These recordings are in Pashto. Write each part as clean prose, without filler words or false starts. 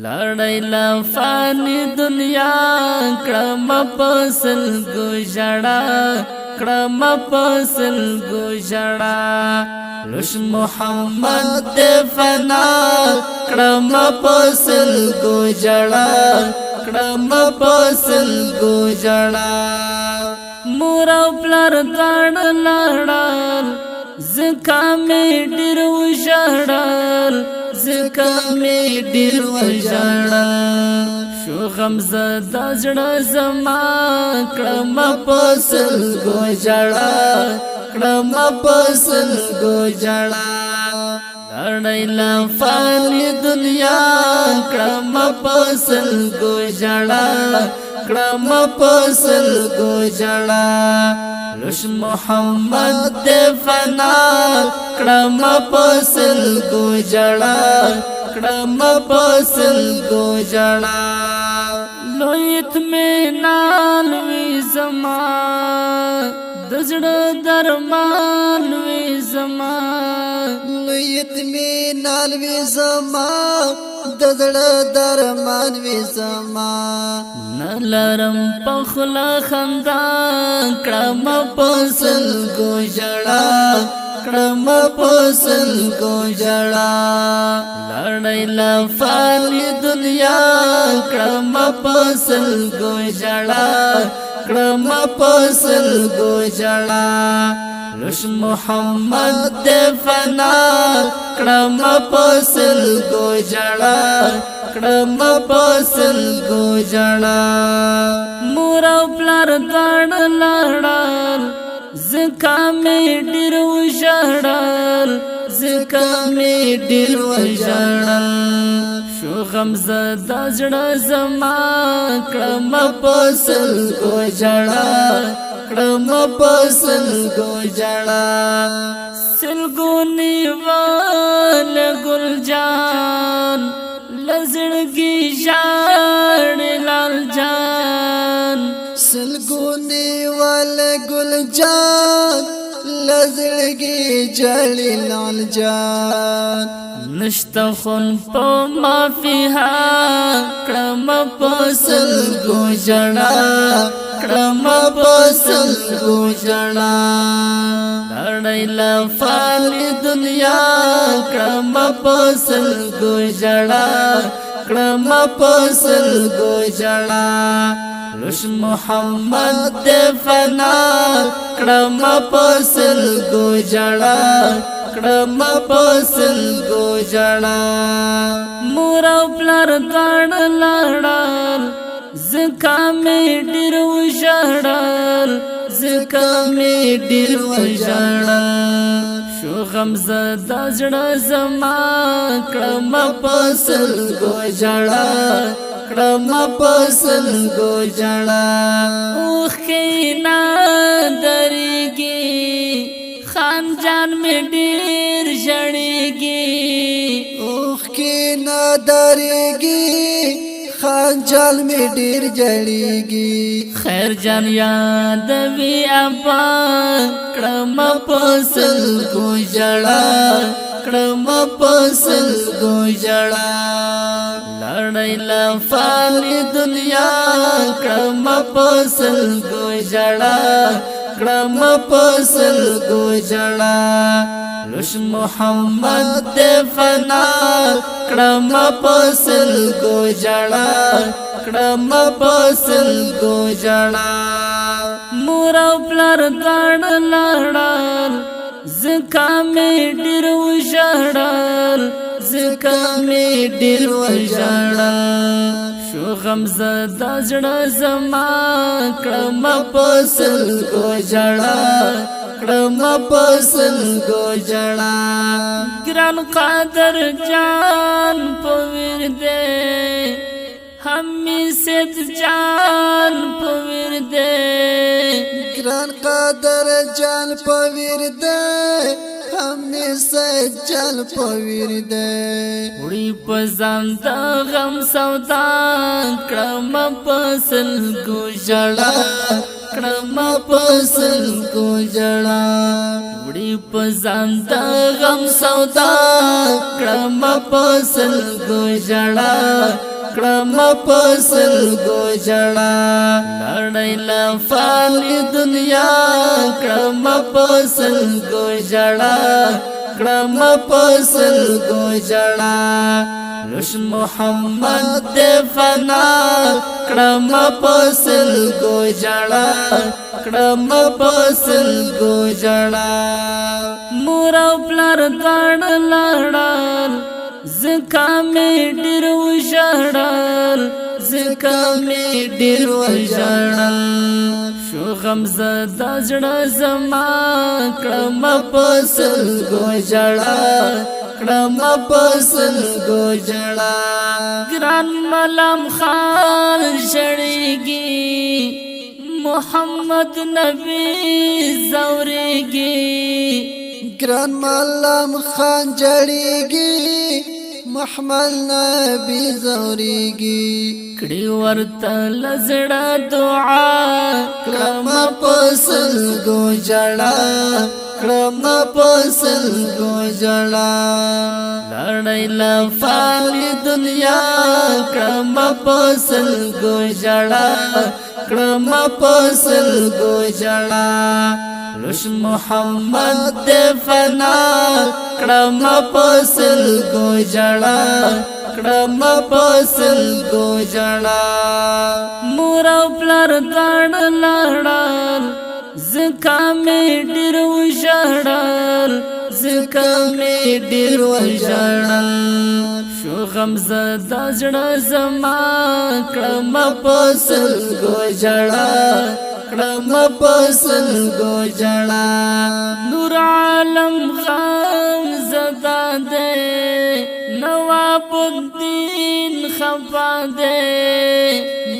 لړۍ لا فانی دنیا کړم پسل گجړه کړم پسل گجړه لوش محمد دې فنا کړم پسل گجړه کړم پسل گجړه مور او پلار دړ لړل زکا می ډیر وژړل زکا می ډیر وژړل شو غمزه د زړه زما کړم پسل گجړه کړم پسل گجړه لړۍ لا فانی دنیا کړم پسل گجړه کړم پسل گجړه لوش محمد دې فنا کړم پسل گجړه کړم پسل گجړه لویت می نال وی زما د زړه درمان وی زما لویت می نال وی زما د زړه درمان وی زما نلرم پخلا خندا کړم پسل گجړه کړم پسل گجړه لړۍ لا فانی دنیا کړم پسل گجړه کړم پسل گجړه لوش محمد دې فنا کړم پسل گجړه کړم پسل گجړه مور او پلار دړ لړل زکا می ډیر وژړل زکا می ډیر وژړل شو غمزه د زړه زما کړم پسل گجړه کړم پسل گجړه سلګونی وال ګل جان لزړګي ژړ لال جان سلګونی وال ګل جان لزړګي ژړ لال جان نشته خون په مافیها کړم پسل گجړه کړم پسل گجړه لړۍ لا فانی دنیا کړم پسل گجړه کړم پسل گجړه لوش محمد دې فنا کړم پسل گجړه کړم پسل گجړه مور او پلار دړ لړل زکا می ډیر وژړل زکا می ډیر وژړل شو غمزه د زړه زما کړم پسل گجړه کړم پسل گجړه اوخ کینا درګي خان جان می ډیر ژړېږي اوخ کینا درګي خان جان می ډیر جړېږي خیر جان یاد وی ابا کړم پسل گجړه کړم پسل گجړه لړۍ لا فانی دنیا کړم پسل گجړه کړم پسل گجړه لوش محمد دې فنا کړم پسل گجړه کړم پسل گجړه مور او پلار دړ لړل زکا می ډیر وژړل زکا می ډیر وژړل شو غمزه د زړه زما کړم پسل گجړه کړم پسل گجړه ګران قادر جان پویر دې همي سید جان پویر دې ګران قادر جان پویر دې همي سید جان پویر دې وړي پزان د غم سودا کړم پسل گجړه کړم پسل گجړه وړي پزان د غم سودا کړم پسل گجړه کړم پسل ګوجړا لړۍ لفانی دنیا کړم پسل ګوجړا کړم پسل ګوجړا روشن محمد دے فنا کړم پسل ګوجړا کړم پسل ګوجړا مور او پلار دړ لاړل زکا می ډیر وژړل زکا می ډیر وژړل شو غم زدا زړه زما کړم پسل ګوجړا کړم پسل ګوجړا ګران ملام خان شړېږي محمد نبی زورېږي ګران ملام خان جړېږي محمد نبی زورېږي کړي ورته لزړه دعا کړم پسل ګوجړا کړم پسل ګوجړا لړۍ لفانی دنیا کړم پسل ګوجړا کړم پسل ګوجړا روشن محمد دے فنا کړم پسل ګوجړا کړم پسل ګوجړا مور او پلار دړ لاړل زکا می ډیر وژړل زکا می ډیر وژړل شو غم زدا زړه زما کړم پسل ګوجړا کړم پسل ګوجړا نور عالم غم زدا دے نواب الدین خفا دے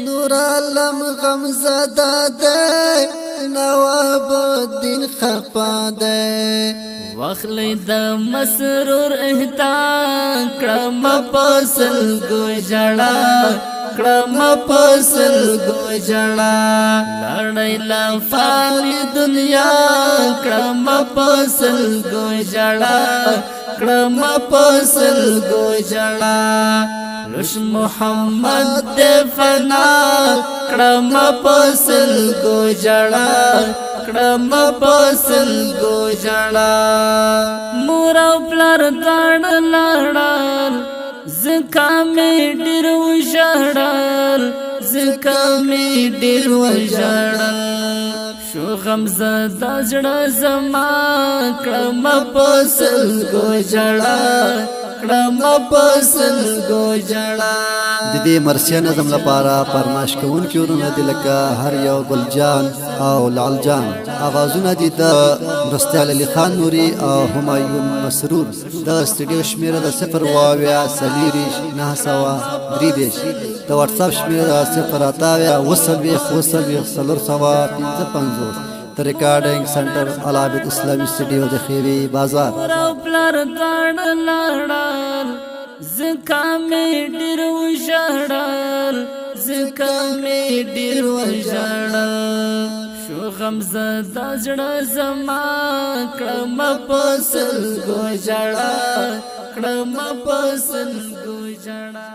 نور عالم غم زدا دے نواب الدین خفا دے واخلی د مسرور اهدا کړم پسل ګوجړا کړم پسل ګوجړا لړۍ لفانی دنیا کړم پسل ګوجړا کړم پسل ګوجړا روشن محمد دے فنا کړم پسل ګوجړا کړم پسل ګوجړا مور او پلار دړ لاړل زکا می ډیر وژړل زکا می ډیر وژړل شو غم زدا زړه زما کړم پسل ګوجړا کړم پسل ګوجړا د دې مرثیه نظم لپاره فرمایش کوونکي ورونه دي لکه هر یو ګلجان او لعل جان اغازونه دي د مرستیال علی خان نوري او همایون مسرور د استډیو شمیره د 0 سلیری 933 د واتس اپ شمیره 0 د ریکارډینګ سنټر العابد اسلامي اسټډیو د خیری بازار زکا می ډیر وژړل زکا می ډیر وژړل شو غم زدا زړه زما کړم پسل ګوجړا کړم پسل ګوجړا